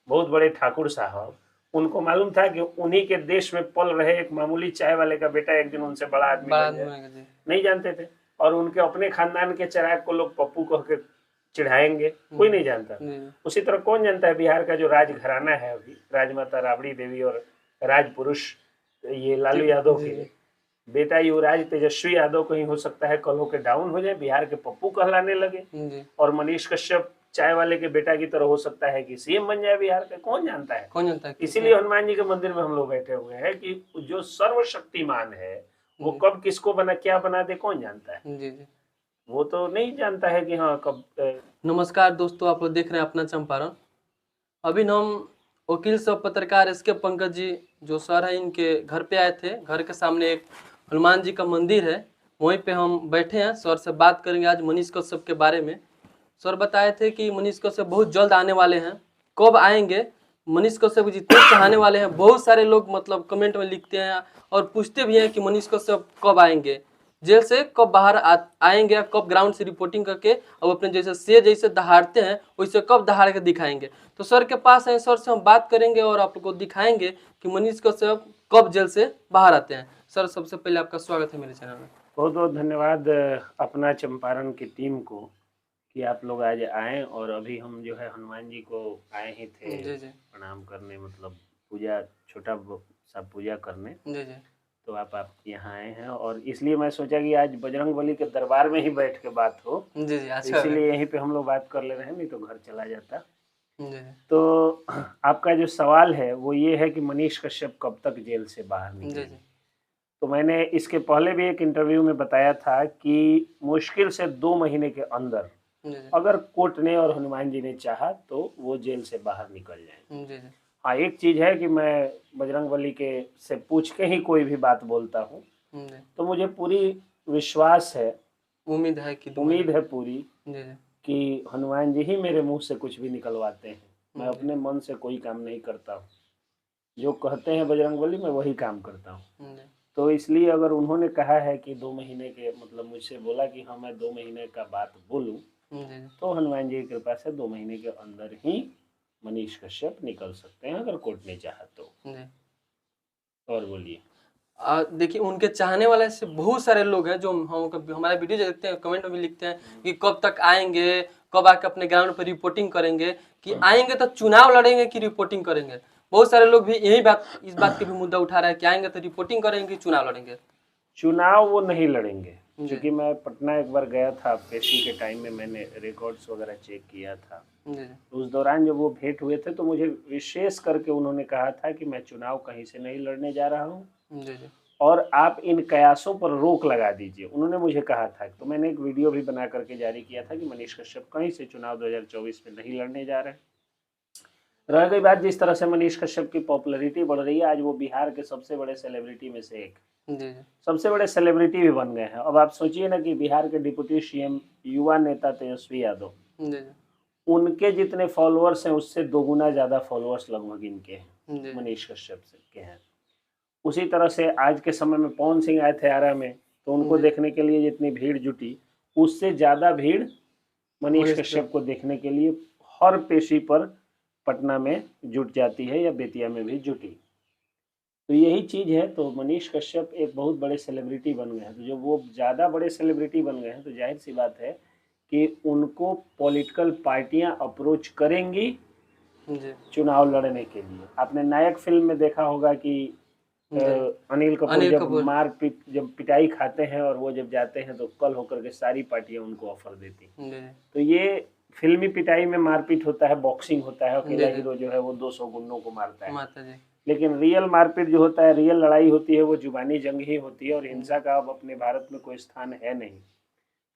बहुत बड़े ठाकुर साहब, उनको मालूम था कि उन्हीं के देश में पल रहे एक मामूली चाय वाले का बेटा एक दिन उनसे बड़ा आदमी बन जाए, नहीं जानते थे। और उनके अपने खानदान के चिराग को लोग पप्पू कह के चिढ़ाएंगे, कोई नहीं जानता। उसी तरह कौन जानता है बिहार का जो राजघराना है अभी, राजमाता राबड़ी देवी और राजपुरुष ये लालू यादव के बेटा युवराज तेजस्वी यादव कहीं हो सकता है कल होकर डाउन हो जाए, बिहार के पप्पू कहलाने लगे, और मनीष कश्यप चाय वाले के बेटा की तरह हो सकता है कि सीएम बन जाए बिहार का, कौन जानता है। इसीलिए हनुमान जी के मंदिर में हम लोग बैठे हुए हैं कि जो सर्वशक्तिमान है वो कब किसको बना क्या बना दे कौन जानता है। जी। वो तो नहीं जानता है कि हाँ कब। नमस्कार दोस्तों, आप लोग देख रहे हैं अपना चंपारण। अभी हम वकील साहब पत्रकार एस के पंकज जी जो सर है इनके घर पे आए थे। घर के सामने एक हनुमान जी का मंदिर है, वहीं पे हम बैठे हैं। सर से बात करेंगे आज मनीष कश्यप के बारे में। सर बताए थे कि मनीष कश्यप बहुत जल्द आने वाले हैं, कब आएंगे? मनीष कश्यप जितने चाहने वाले हैं, बहुत सारे लोग मतलब कमेंट में लिखते हैं और पूछते भी हैं कि मनीष कश्यप कब आएंगे, जेल से कब बाहर आएंगे, कब ग्राउंड से रिपोर्टिंग करके अब अपने जैसे शेर जैसे दहाड़ते हैं वैसे कब दहाड़ के दिखाएंगे। तो सर के पास है, सर से हम बात करेंगे और आप लोग को दिखाएंगे कि मनीष कश्यप कब जेल से बाहर आते हैं। सर सबसे पहले आपका स्वागत है मेरे चैनल में। बहुत बहुत धन्यवाद अपना चंपारण की टीम को कि आप लोग आज आए। और अभी हम जो है हनुमान जी को आए ही थे जी। प्रणाम करने, मतलब पूजा, छोटा सा पूजा करने जी। तो आप यहाँ आए हैं और इसलिए मैं सोचा कि आज बजरंगबली के दरबार में ही बैठ के बात हो जी। अच्छा, इसीलिए यहीं पे हम लोग बात कर ले रहे हैं, नहीं तो घर चला जाता जी। तो आपका जो सवाल है वो ये है कि मनीष कश्यप कब तक जेल से बाहर निकलेंगे। तो मैंने इसके पहले भी एक इंटरव्यू में बताया था कि मुश्किल से 2 महीने के अंदर अगर कोर्ट ने और हनुमान जी ने चाहा तो वो जेल से बाहर निकल जाए। हाँ, एक चीज है कि मैं बजरंगबली के से पूछ के ही कोई भी बात बोलता हूँ, तो मुझे पूरी विश्वास है, उम्मीद है पूरी कि हनुमान जी ही मेरे मुंह से कुछ भी निकलवाते हैं। मैं अपने मन से कोई काम नहीं करता हूँ, जो कहते हैं बजरंगबली मैं वही काम करता हूँ। तो इसलिए अगर उन्होंने कहा है कि 2 महीने के, मतलब मुझसे बोला कि हाँ मैं 2 महीने का बात बोलूं, तो हनुमान जी की कृपा से 2 महीने के अंदर ही मनीष कश्यप निकल सकते हैं अगर कोर्ट ने चाहा तो। और बोलिए। देखिए उनके चाहने वाले से बहुत सारे लोग हैं जो हम हमारे वीडियो देखते हैं, कमेंट में भी लिखते हैं कि कब तक आएंगे, कब आके अपने ग्राउंड पर रिपोर्टिंग करेंगे, कि आएंगे तो चुनाव लड़ेंगे कि रिपोर्टिंग करेंगे। बहुत सारे लोग भी यही बात, इस बात के भी मुद्दा उठा रहे हैं कि आएंगे तो रिपोर्टिंग करेंगे कि चुनाव लड़ेंगे। चुनाव वो नहीं लड़ेंगे, क्योंकि मैं पटना एक बार गया था पेशी के टाइम में, मैंने रिकॉर्ड्स वगैरह चेक किया था। उस दौरान जब वो भेंट हुए थे तो मुझे विशेष करके उन्होंने कहा था कि मैं चुनाव कहीं से नहीं लड़ने जा रहा हूँ और आप इन कयासों पर रोक लगा दीजिए, उन्होंने मुझे कहा था। तो मैंने एक वीडियो भी बना करके जारी किया था कि मनीष कश्यप कहीं से चुनाव 2024 में नहीं लड़ने जा रहे हैं। रह गई बात जिस तरह से मनीष कश्यप की पॉपुलैरिटी बढ़ रही है, आज वो बिहार के सबसे बड़े सेलिब्रिटी में से एक, सबसे बड़े सेलिब्रिटी भी बन गए हैं। अब आप सोचिए ना कि बिहार के डिप्टी सीएम युवा नेता तेजस्वी यादव, उनके जितने फॉलोअर्स हैं उससे 2 गुना ज्यादा फॉलोअर्स लगभग इनके हैं, मनीष कश्यप के हैं। उसी तरह से आज के समय में पवन सिंह आए थे आरा में, तो उनको देखने के लिए जितनी भीड़ जुटी उससे ज्यादा भीड़ मनीष कश्यप को देखने के लिए हर पेशी पर पटना में जुट जाती है या बेतिया में भी जुटी। तो यही चीज है। तो मनीष कश्यप एक बहुत बड़े सेलिब्रिटी बन गए हैं, तो जब वो ज़्यादा बड़े सेलिब्रिटी बन गए हैं तो जाहिर सी बात है कि उनको पॉलिटिकल पार्टियां अप्रोच करेंगी चुनाव लड़ने के लिए। आपने नायक फिल्म में देखा होगा कि अनिल कपूर जब पिटाई खाते हैं और वो जब जाते हैं तो कल होकर के सारी पार्टियां उनको ऑफर देती। तो ये फिल्मी पिटाई में मारपीट होता है, बॉक्सिंग होता है, अकेला हीरो जो है वो 200 गुंडों को मारता है। लेकिन रियल मारपीट जो होता है, रियल लड़ाई होती है, वो जुबानी जंग ही होती है और हिंसा का अब अपने भारत में कोई स्थान है नहीं।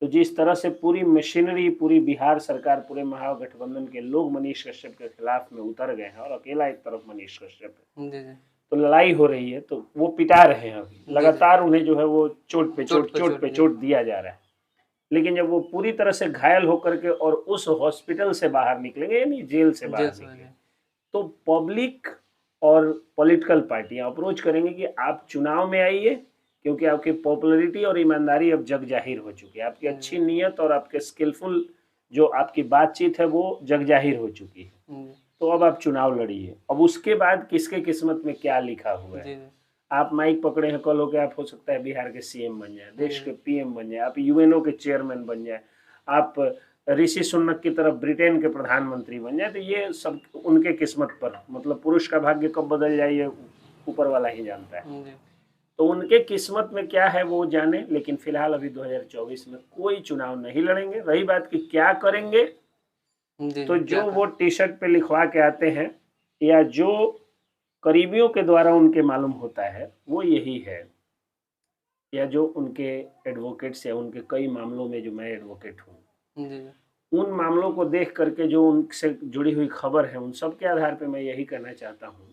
तो जिस तरह से पूरी मशीनरी, पूरी बिहार सरकार, पूरे महागठबंधन के लोग मनीष कश्यप के खिलाफ में उतर गए हैं और अकेला एक तरफ मनीष कश्यप है, तो लड़ाई हो रही है, तो वो पिटा रहे हैं अभी लगातार, उन्हें जो है वो चोट पे चोट दिया जा रहा है। लेकिन जब वो पूरी तरह से घायल होकर के और उस हॉस्पिटल से बाहर निकलेंगे, यानी जेल से बाहर निकलेंगे, तो पब्लिक और पॉलिटिकल पार्टियां अप्रोच करेंगे कि आप चुनाव में आइए, क्योंकि आपकी पॉपुलैरिटी और ईमानदारी अब जग जाहिर हो चुकी है, आपकी अच्छी नीयत और आपके स्किलफुल जो आपकी बातचीत है वो जग जाहिर हो चुकी है। तो अब आप चुनाव लड़िए। अब उसके बाद किसके किस्मत में क्या लिखा हुआ है। आप माइक पकड़े हैं, कल हो के आप हो सकता है बिहार के सीएम बन जाए, देश के पीएम बन जाए, आप यूएनओ के चेयरमैन बन जाए, आप ऋषि सुनक की तरफ ब्रिटेन के प्रधानमंत्री बन जाए। तो ये सब उनके किस्मत पर, मतलब पुरुष का भाग्य कब बदल जाए ये ऊपर वाला ही जानता है। तो उनके किस्मत में क्या है वो जाने, लेकिन फिलहाल अभी 2024 में कोई चुनाव नहीं लड़ेंगे। रही बात कि क्या करेंगे, तो जो वो टी शर्ट पे लिखवा के आते हैं या जो करीबियों के द्वारा उनके मालूम होता है वो यही है, या जो उनके एडवोकेट्स या उनके कई मामलों में, जो मैं एडवोकेट हूँ, उन मामलों को देख करके जो उनसे जुड़ी हुई खबर है, उन सब के आधार पे मैं यही कहना चाहता हूँ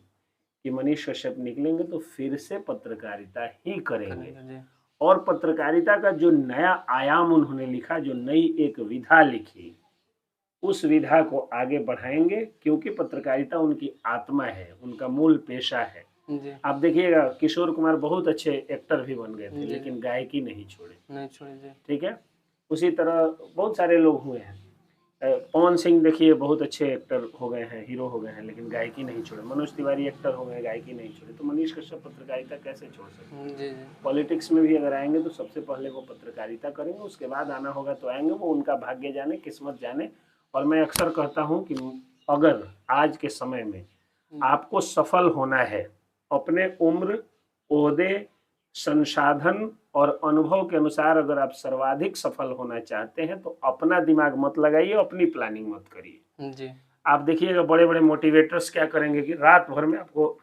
कि मनीष कश्यप निकलेंगे तो फिर से पत्रकारिता ही करेंगे। और पत्रकारिता का जो नया आयाम उन्होंने लिखा, जो नई एक विधा लिखी, उस विधा को आगे बढ़ाएंगे, क्योंकि पत्रकारिता उनकी आत्मा है, उनका मूल पेशा है। आप देखिएगा किशोर कुमार बहुत अच्छे एक्टर भी बन गए थे, लेकिन गायकी नहीं छोड़े। ठीक है, उसी तरह बहुत सारे लोग हुए हैं। पवन सिंह देखिए बहुत अच्छे एक्टर हो गए हैं, हीरो हो गए हैं, लेकिन गायकी नहीं छोड़े। मनोज तिवारी एक्टर हो गए, गायकी नहीं छोड़े। तो मनीष कश्यप पत्रकारिता कैसे छोड़ सकते हैं। पॉलिटिक्स में भी अगर आएंगे तो सबसे पहले वो पत्रकारिता करेंगे, उसके बाद आना होगा तो आएंगे। वो उनका भाग्य जाने, किस्मत जाने। और मैं अक्सर कहता हूँ कि अगर आज के समय में आपको सफल होना है, अपने उम्र, ओहदे, संसाधन और अनुभव के अनुसार अगर आप सर्वाधिक सफल होना चाहते हैं तो अपना दिमाग मत लगाइए, अपनी प्लानिंग मत करिए। आप देखिएगा बड़े बड़े मोटिवेटर्स क्या करेंगे कि रात भर में आपको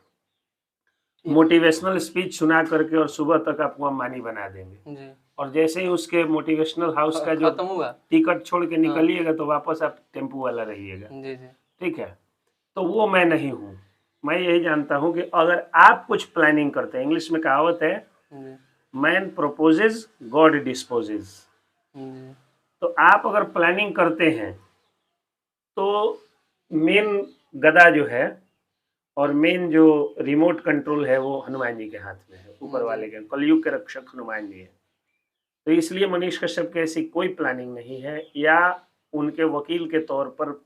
मोटिवेशनल स्पीच सुना करके और सुबह तक आपको अंबानी बना देंगे। और जैसे ही उसके मोटिवेशनल हाउस का जो टिकट छोड़ के निकलिएगा तो वापस आप टेम्पू वाला रहिएगा। ठीक है, तो वो मैं नहीं हूँ। मैं यही जानता हूँ कि अगर आप कुछ प्लानिंग करते हैं, इंग्लिश में कहावत है, मैन प्रोपोजेज गॉड डिस्पोजेज। तो आप अगर प्लानिंग करते हैं तो मेन गदा जो है और मेन जो रिमोट कंट्रोल है वो हनुमान जी के हाथ में है, ऊपर वाले के, कलयुग के रक्षक हनुमान जी है। तो इसलिए मनीष कश्यप की ऐसी कोई प्लानिंग नहीं है, या उनके वकील के तौर पर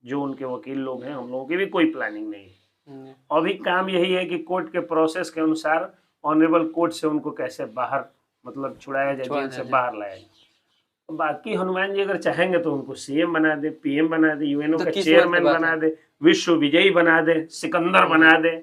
जो उनके वकील लोग हैं, हम लोगों की भी कोई प्लानिंग नहीं है। अभी काम यही है कि कोर्ट के प्रोसेस के अनुसार ऑनरेबल कोर्ट से उनको कैसे बाहर, मतलब छुड़ाया जाए, जेल से बाहर लाया जाए। तो बाकी हनुमान जी अगर चाहेंगे तो उनको सीएम बना दे, पीएम बना दे, यूएनओ का चेयरमैन बना दे, विश्व विजयी बना दे, सिकंदर बना दे,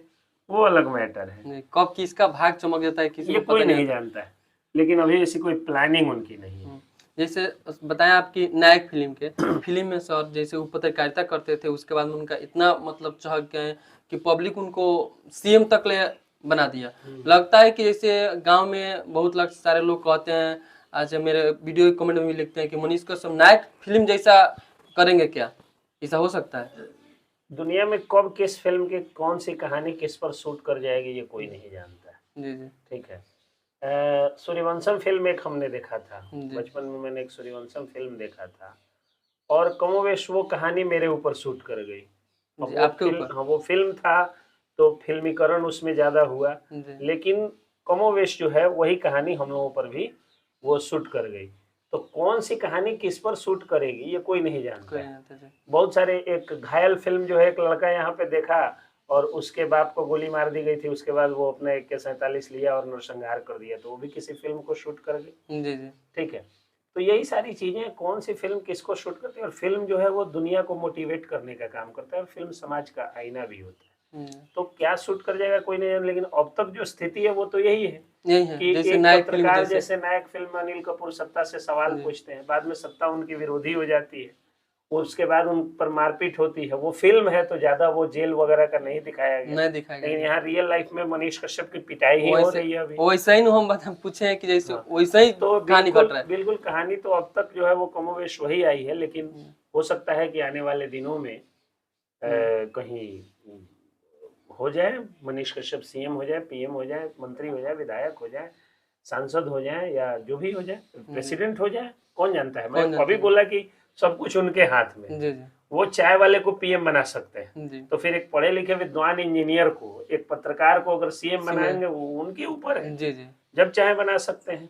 वो अलग मैटर है। कब किसका भाग चमक जाता है किसी ये कोई नहीं जानता है, लेकिन अभी ऐसी कोई प्लानिंग उनकी नहीं है। जैसे बताया आपकी नायक फिल्म में सर, जैसे वो पत्रकारिता करते थे, उसके बाद में उनका इतना मतलब चहक गए कि पब्लिक उनको सीएम तक ले बना दिया। लगता है कि जैसे गांव में बहुत सारे लोग कहते हैं, आज मेरे वीडियो कमेंट में भी लिखते हैं कि मनीष कश्यप नायक फिल्म जैसा करेंगे, क्या ऐसा हो सकता है? दुनिया में कब किस फिल्म की कौन सी कहानी किस पर शूट कर जाएगी ये कोई नहीं जानता है। जी। ठीक है, सूर्यवंशम फिल्म एक हमने देखा था बचपन में, मैंने एक सूर्यवंशम फिल्म देखा था और कमोवेश वो कहानी मेरे ऊपर शूट कर गई। आपके ऊपर? हाँ, वो फिल्म था तो फिल्मीकरण उसमें ज्यादा हुआ, लेकिन कमोवेश जो है वही कहानी हम लोगों पर भी वो शूट कर गई। तो कौन सी कहानी किस पर शूट करेगी ये कोई नहीं जानता। बहुत सारे, एक घायल फिल्म जो है, एक लड़का यहाँ पे देखा और उसके बाप को गोली मार दी गई थी, उसके बाद वो अपने AK-47 लिया और नरसंहार कर दिया, तो वो भी किसी फिल्म को शूट कर गई। ठीक है, तो यही सारी चीजें, कौन सी फिल्म किसको शूट करती है। और फिल्म जो है वो दुनिया को मोटिवेट करने का काम करता है, और फिल्म समाज का आईना भी होता है। तो क्या शूट कर जाएगा कोई नहीं जाने, लेकिन अब तक जो स्थिति है वो तो यही है कि जैसे एक पत्रकार जैसे नायक फिल्म में अनिल कपूर सत्ता से सवाल पूछते हैं, बाद में सत्ता उनकी विरोधी हो जाती है, उसके बाद उन पर मारपीट होती है। वो फिल्म है तो ज्यादा वो जेल वगैरह का नहीं दिखाया गया, लेकिन यहाँ रियल लाइफ में मनीष कश्यप की पिटाई ही हो रही है अभी। वैसा ही हम पूछे हैं कि जैसे वैसा ही तो कहानी घट रहा है। बिल्कुल कहानी तो अब तक जो है वो कमोवेश वही आई है, लेकिन हो सकता है कि आने वाले दिनों में कहीं हो जाए, मनीष कश्यप सीएम हो जाए, पीएम हो जाए, मंत्री हो जाए, विधायक हो जाए, सांसद हो जाए, या जो भी हो जाए, प्रेसिडेंट हो जाए, कौन जानता है। मैं अभी बोला कि सब कुछ उनके हाथ में। वो चाय वाले को पीएम बना सकते हैं, तो फिर एक पढ़े लिखे विद्वान इंजीनियर को, एक पत्रकार को अगर सीएम बनाएंगे वो उनके ऊपर है, जब चाहे बना सकते हैं।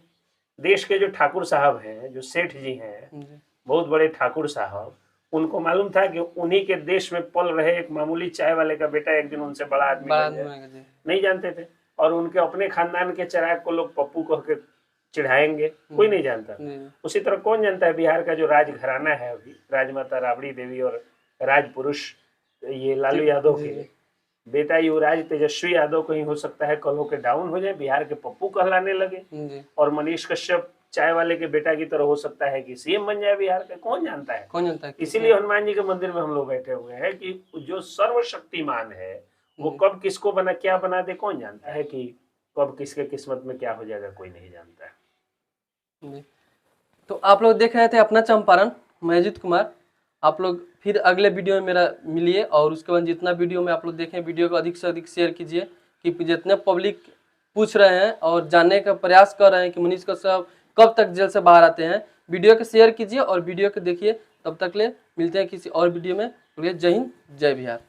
देश के जो ठाकुर साहब हैं, जो सेठ जी हैं, बहुत बड़े ठाकुर साहब, उनको मालूम था कि उन्हीं के देश में पल रहे एक मामूली चाय वाले का बेटा एक दिन उनसे बड़ा आदमी बन जाए, नहीं जानते थे। और उनके अपने खानदान के चिराग को लोग पप्पू कह के चिढ़ाएंगे, कोई नहीं जानता। उसी तरह कौन जानता है बिहार का जो राजघराना है अभी, राजमाता राबड़ी देवी और राजपुरुष ये लालू यादव के बेटा युवराज तेजस्वी यादव कहीं हो सकता है कल होकर डाउन हो जाए, बिहार के पप्पू कहलाने लगे। और मनीष कश्यप चाय वाले के बेटा की तरह हो सकता है कि सीएम बन जाए बिहार का, कौन जानता है। इसीलिए हनुमान जी के मंदिर में हम लोग बैठे हुए हैं कि जो सर्वशक्तिमान है वो कब किसको क्या बना दे, कौन जानता है कि कब किसके किस्मत में क्या हो जाएगा, कोई नहीं जानता है। तो आप लोग देख रहे थे अपना चंपारण, मैं अजीत कुमार। आप लोग फिर अगले वीडियो में मेरा मिलिए, और उसके बाद जितना वीडियो में आप लोग देखें, वीडियो को अधिक से अधिक शेयर कीजिए कि जितने पब्लिक पूछ रहे हैं और जानने का प्रयास कर रहे हैं कि मनीष कश्यप कब तक जेल से बाहर आते हैं, वीडियो को शेयर कीजिए और वीडियो को देखिए। तब तक ले मिलते हैं किसी और वीडियो में। जय हिंद, जय बिहार।